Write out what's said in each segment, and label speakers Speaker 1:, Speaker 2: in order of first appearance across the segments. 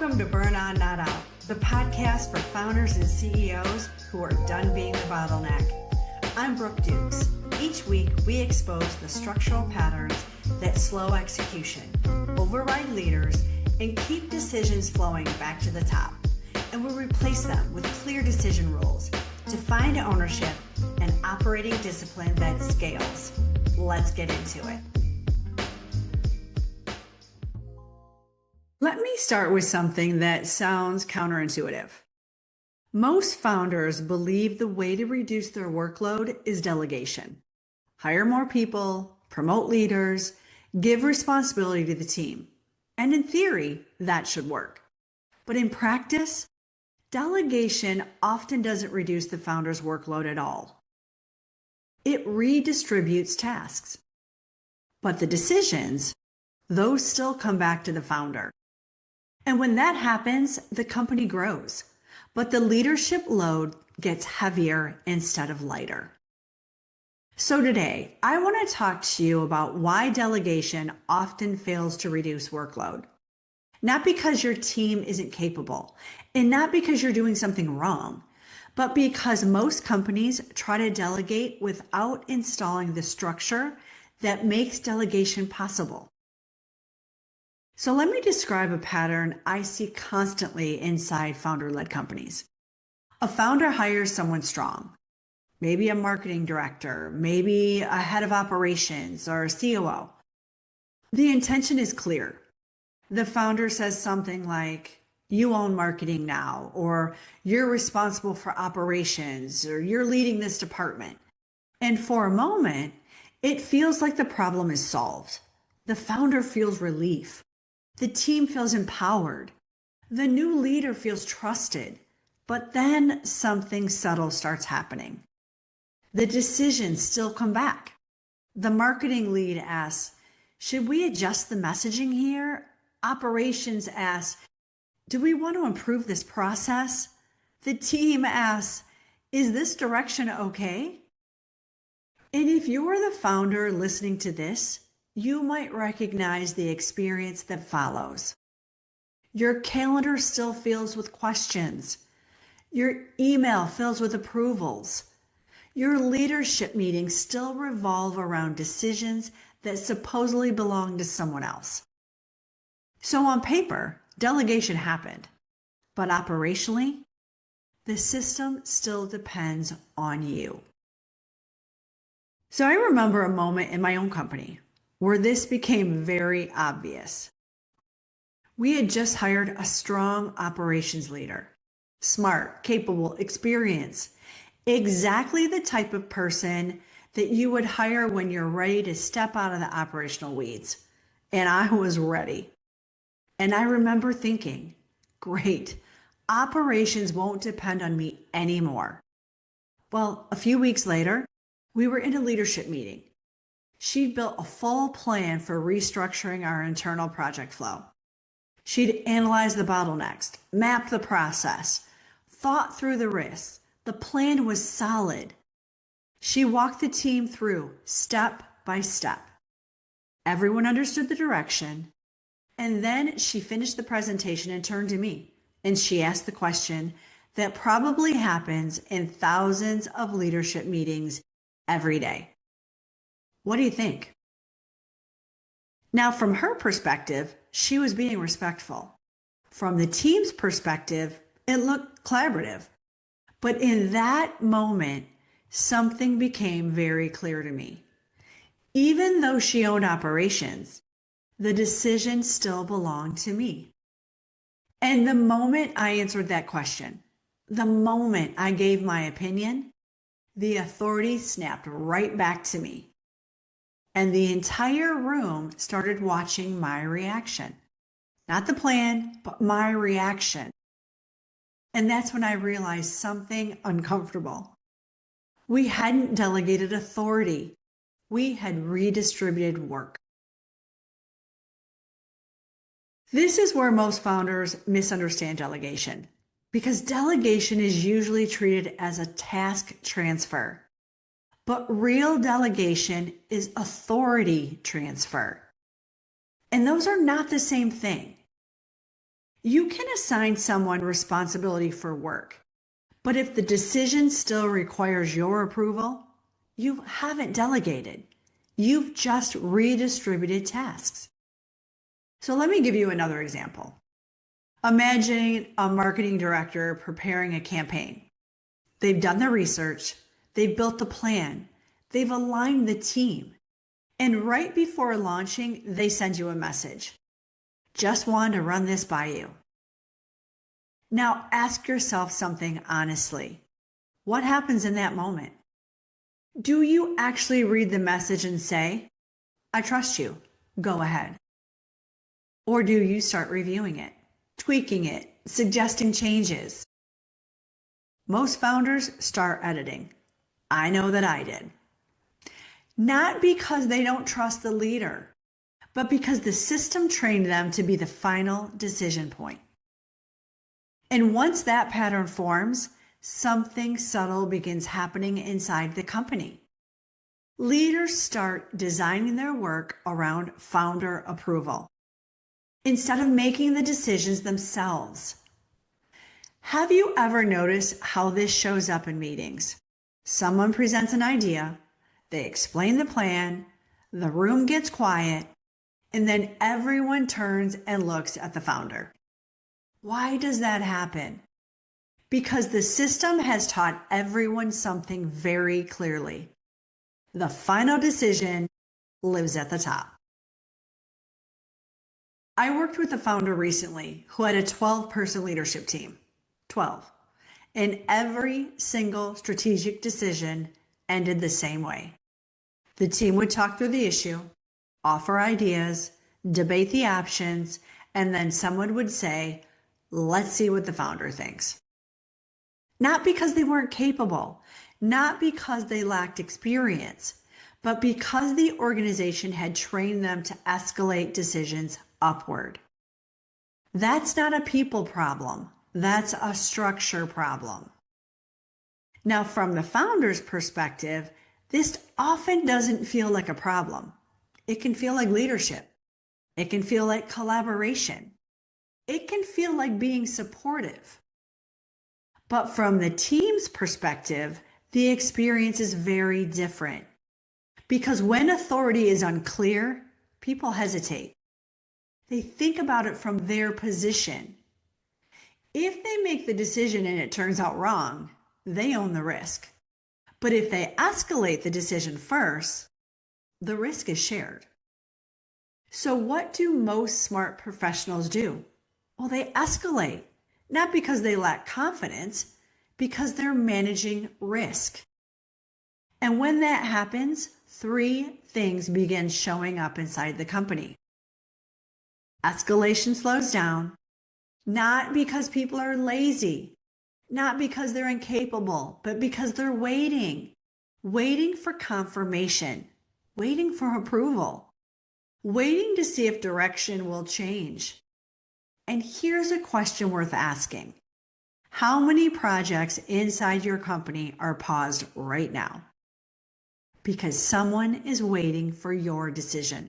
Speaker 1: Welcome to Burn On Not Out, the podcast for founders and CEOs who are done being the bottleneck. I'm Brooke Dukes. Each week, we expose the structural patterns that slow execution, override leaders, and keep decisions flowing back to the top. And we'll replace them with clear decision rules, defined ownership, and operating discipline that scales. Let's get into it. Let me start with something that sounds counterintuitive. Most founders believe the way to reduce their workload is delegation. Hire more people, promote leaders, give responsibility to the team. And in theory, that should work. But in practice, delegation often doesn't reduce the founder's workload at all. It redistributes tasks. But the decisions, those still come back to the founder. And when that happens, the company grows, but the leadership load gets heavier instead of lighter. So today, I want to talk to you about why delegation often fails to reduce workload. Not because your team isn't capable, and not because you're doing something wrong, but because most companies try to delegate without installing the structure that makes delegation possible. So let me describe a pattern I see constantly inside founder-led companies. A founder hires someone strong, maybe a marketing director, maybe a head of operations or a COO. The intention is clear. The founder says something like, "You own marketing now," or "You're responsible for operations," or "You're leading this department." And for a moment, it feels like the problem is solved. The founder feels relief. The team feels empowered. The new leader feels trusted. But then something subtle starts happening. The decisions still come back. The marketing lead asks, "Should we adjust the messaging here?" Operations asks, "Do we want to improve this process?" The team asks, "Is this direction okay?" And if you're the founder listening to this, you might recognize the experience that follows. Your calendar still fills with questions. Your email fills with approvals. Your leadership meetings still revolve around decisions that supposedly belong to someone else. So on paper, delegation happened, but operationally, the system still depends on you. So I remember a moment in my own company where this became very obvious. We had just hired a strong operations leader, smart, capable, experienced, exactly the type of person that you would hire when you're ready to step out of the operational weeds. And I was ready. And I remember thinking, great, operations won't depend on me anymore. Well, a few weeks later, we were in a leadership meeting. She'd built a full plan for restructuring our internal project flow. She'd analyzed the bottlenecks, mapped the process, thought through the risks. The plan was solid. She walked the team through step by step. Everyone understood the direction. And then she finished the presentation and turned to me. And she asked the question that probably happens in thousands of leadership meetings every day. What do you think? Now, from her perspective, she was being respectful. From the team's perspective, it looked collaborative. But in that moment, something became very clear to me. Even though she owned operations, the decision still belonged to me. And the moment I answered that question, the moment I gave my opinion, the authority snapped right back to me. And the entire room started watching my reaction. Not the plan, but my reaction. And that's when I realized something uncomfortable. We hadn't delegated authority. We had redistributed work. This is where most founders misunderstand delegation, because delegation is usually treated as a task transfer. But real delegation is authority transfer. And those are not the same thing. You can assign someone responsibility for work, but if the decision still requires your approval, you haven't delegated. You've just redistributed tasks. So let me give you another example. Imagine a marketing director preparing a campaign. They've done the research, they've built the plan, they've aligned the team, and right before launching, they send you a message. Just wanted to run this by you. Now ask yourself something honestly. What happens in that moment? Do you actually read the message and say, I trust you, go ahead? Or do you start reviewing it, tweaking it, suggesting changes? Most founders start editing. I know that I did. Not because they don't trust the leader, but because the system trained them to be the final decision point. And once that pattern forms, something subtle begins happening inside the company. Leaders start designing their work around founder approval instead of making the decisions themselves. Have you ever noticed how this shows up in meetings? Someone presents an idea, they explain the plan, the room gets quiet, and then everyone turns and looks at the founder. Why does that happen? Because the system has taught everyone something very clearly. The final decision lives at the top. I worked with a founder recently who had a 12-person leadership team. 12. And every single strategic decision ended the same way. The team would talk through the issue, offer ideas, debate the options, and then someone would say, let's see what the founder thinks. Not because they weren't capable, not because they lacked experience, but because the organization had trained them to escalate decisions upward. That's not a people problem. That's a structure problem. Now, from the founder's perspective, this often doesn't feel like a problem. It can feel like leadership. It can feel like collaboration. It can feel like being supportive. But from the team's perspective, the experience is very different. Because when authority is unclear, people hesitate. They think about it from their position. If they make the decision and it turns out wrong, they own the risk. But if they escalate the decision first, the risk is shared. So what do most smart professionals do? Well, they escalate, not because they lack confidence, because they're managing risk. And when that happens, 3 things begin showing up inside the company. Escalation slows down, not because people are lazy, not because they're incapable, but because they're waiting for confirmation, waiting for approval, waiting to see if direction will change. And here's a question worth asking. How many projects inside your company are paused right now? Because someone is waiting for your decision.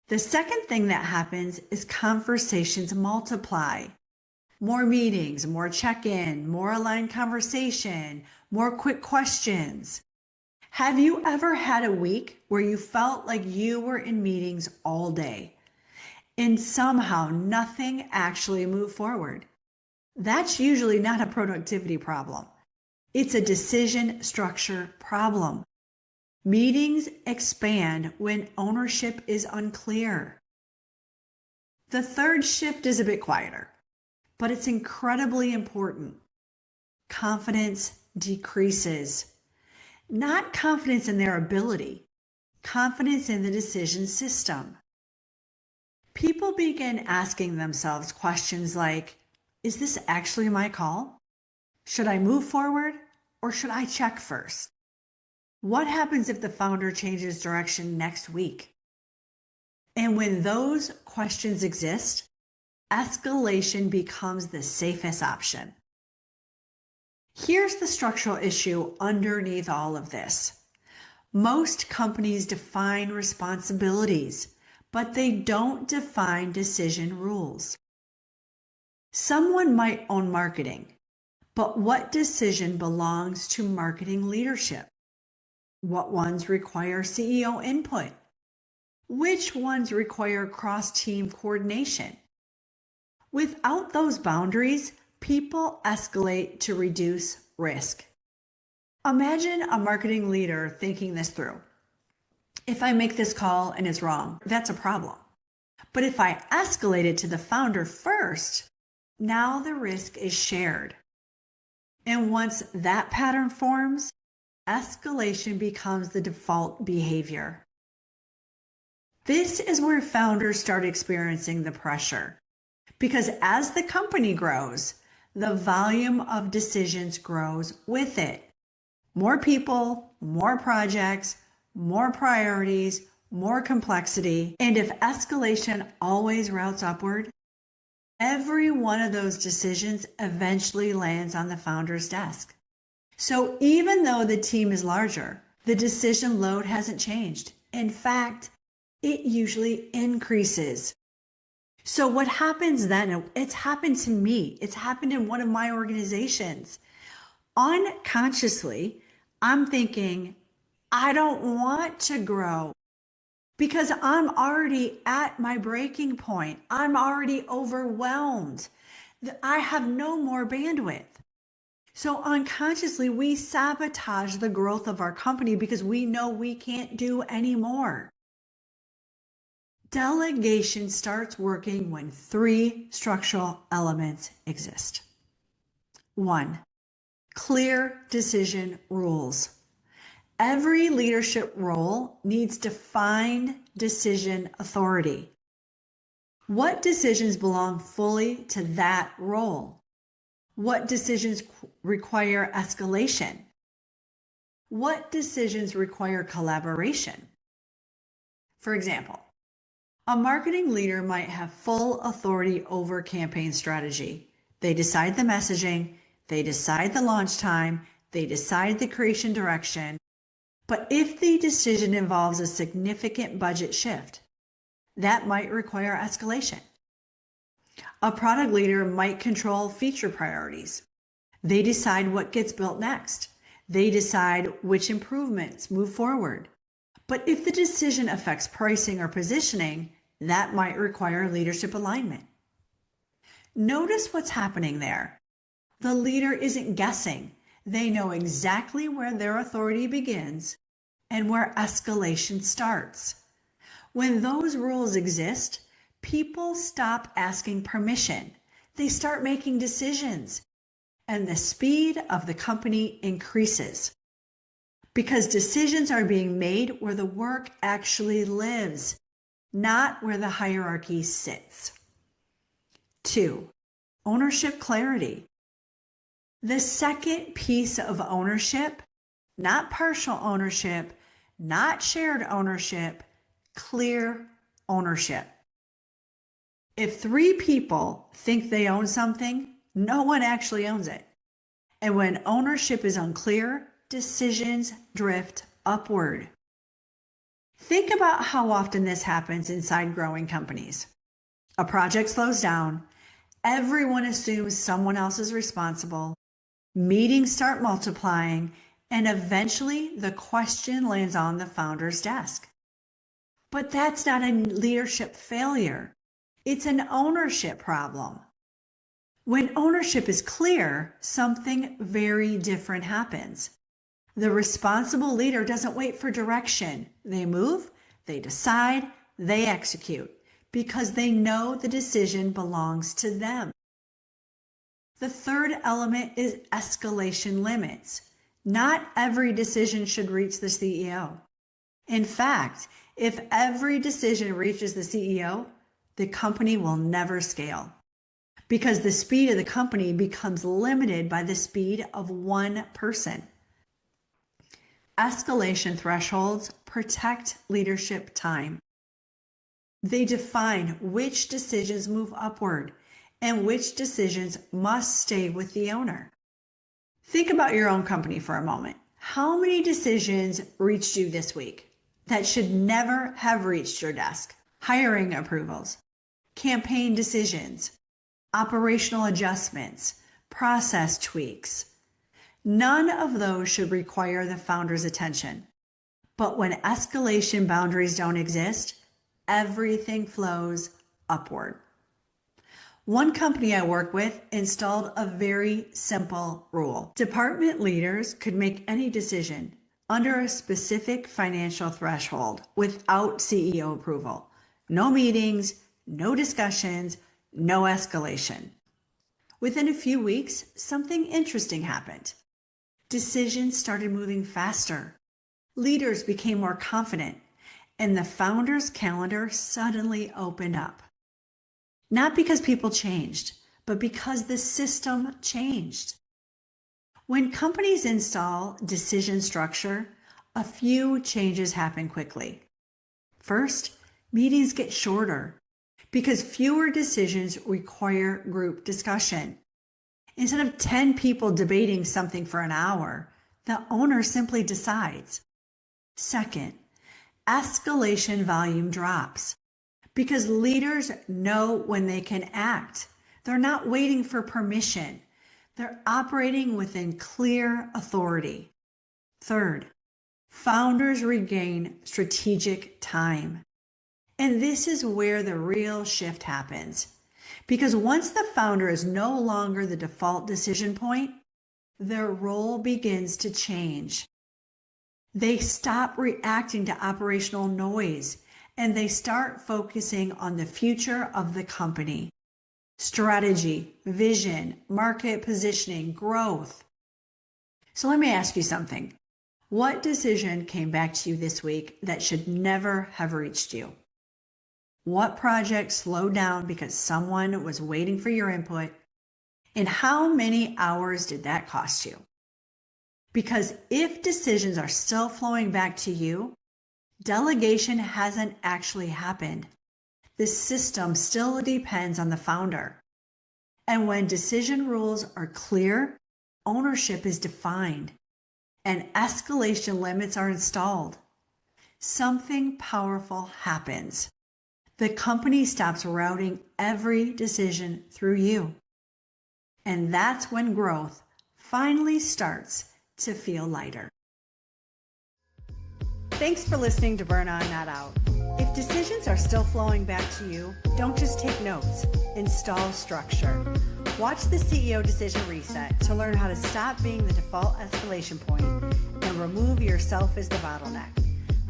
Speaker 1: The second thing that happens is conversations multiply. More meetings, more check-in, more aligned conversation, more quick questions. Have you ever had a week where you felt like you were in meetings all day and somehow nothing actually moved forward? That's usually not a productivity problem. It's a decision structure problem. Meetings expand when ownership is unclear. The third shift is a bit quieter, but it's incredibly important. Confidence decreases. Not confidence in their ability, confidence in the decision system. People begin asking themselves questions like, is this actually my call? Should I move forward or should I check first? What happens if the founder changes direction next week? And when those questions exist, escalation becomes the safest option. Here's the structural issue underneath all of this. Most companies define responsibilities, but they don't define decision rules. Someone might own marketing, but what decision belongs to marketing leadership? What ones require CEO input? Which ones require cross-team coordination? Without those boundaries, people escalate to reduce risk. Imagine a marketing leader thinking this through. If I make this call and it's wrong, that's a problem. But if I escalate it to the founder first, now the risk is shared. And once that pattern forms, escalation becomes the default behavior. This is where founders start experiencing the pressure. Because as the company grows, the volume of decisions grows with it. More people, more projects, more priorities, more complexity. And if escalation always routes upward, every one of those decisions eventually lands on the founder's desk. So even though the team is larger, the decision load hasn't changed. In fact, it usually increases. So what happens then? It's happened to me. It's happened in one of my organizations. Unconsciously, I'm thinking, I don't want to grow because I'm already at my breaking point. I'm already overwhelmed. I have no more bandwidth. So unconsciously, we sabotage the growth of our company because we know we can't do any more. Delegation starts working when 3 structural elements exist. 1, clear decision rules. Every leadership role needs defined decision authority. What decisions belong fully to that role? What decisions require escalation? What decisions require collaboration? For example, a marketing leader might have full authority over campaign strategy. They decide the messaging, they decide the launch time, they decide the creation direction. But if the decision involves a significant budget shift, that might require escalation. A product leader might control feature priorities. They decide what gets built next. They decide which improvements move forward. But if the decision affects pricing or positioning, that might require leadership alignment. Notice what's happening there. The leader isn't guessing. They know exactly where their authority begins and where escalation starts. When those rules exist, people stop asking permission. They start making decisions, and the speed of the company increases because decisions are being made where the work actually lives, not where the hierarchy sits. 2, ownership clarity. The second piece of ownership, not partial ownership, not shared ownership, clear ownership. If 3 people think they own something, no one actually owns it. And when ownership is unclear, decisions drift upward. Think about how often this happens inside growing companies. A project slows down, everyone assumes someone else is responsible, meetings start multiplying, and eventually the question lands on the founder's desk. But that's not a leadership failure. It's an ownership problem. When ownership is clear, something very different happens. The responsible leader doesn't wait for direction. They move, they decide, they execute because they know the decision belongs to them. The third element is escalation limits. Not every decision should reach the CEO. In fact, if every decision reaches the CEO, the company will never scale because the speed of the company becomes limited by the speed of one person. Escalation thresholds protect leadership time. They define which decisions move upward and which decisions must stay with the owner. Think about your own company for a moment. How many decisions reached you this week that should never have reached your desk? hiring approvals, campaign decisions, operational adjustments, process tweaks. None of those should require the founder's attention. But when escalation boundaries don't exist, everything flows upward. One company I work with installed a very simple rule. Department leaders could make any decision under a specific financial threshold without CEO approval. No meetings, no discussions, no escalation. Within a few weeks, something interesting happened. Decisions started moving faster. Leaders became more confident, and the founder's calendar suddenly opened up. Not because people changed, but because the system changed. When companies install decision structure, a few changes happen quickly. First, meetings get shorter because fewer decisions require group discussion. Instead of 10 people debating something for an hour, the owner simply decides. Second, escalation volume drops because leaders know when they can act. They're not waiting for permission. They're operating within clear authority. Third, founders regain strategic time. And this is where the real shift happens. Because once the founder is no longer the default decision point, their role begins to change. They stop reacting to operational noise and they start focusing on the future of the company. Strategy, vision, market positioning, growth. So let me ask you something. What decision came back to you this week that should never have reached you? What project slowed down because someone was waiting for your input? And how many hours did that cost you? Because if decisions are still flowing back to you, delegation hasn't actually happened. The system still depends on the founder. And when decision rules are clear, ownership is defined, and escalation limits are installed, something powerful happens. The company stops routing every decision through you. And that's when growth finally starts to feel lighter. Thanks for listening to Burn On, Not Out. If decisions are still flowing back to you, don't just take notes, install structure. Watch the CEO Decision Reset to learn how to stop being the default escalation point and remove yourself as the bottleneck.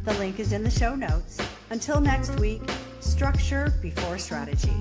Speaker 1: The link is in the show notes. Until next week, structure before strategy.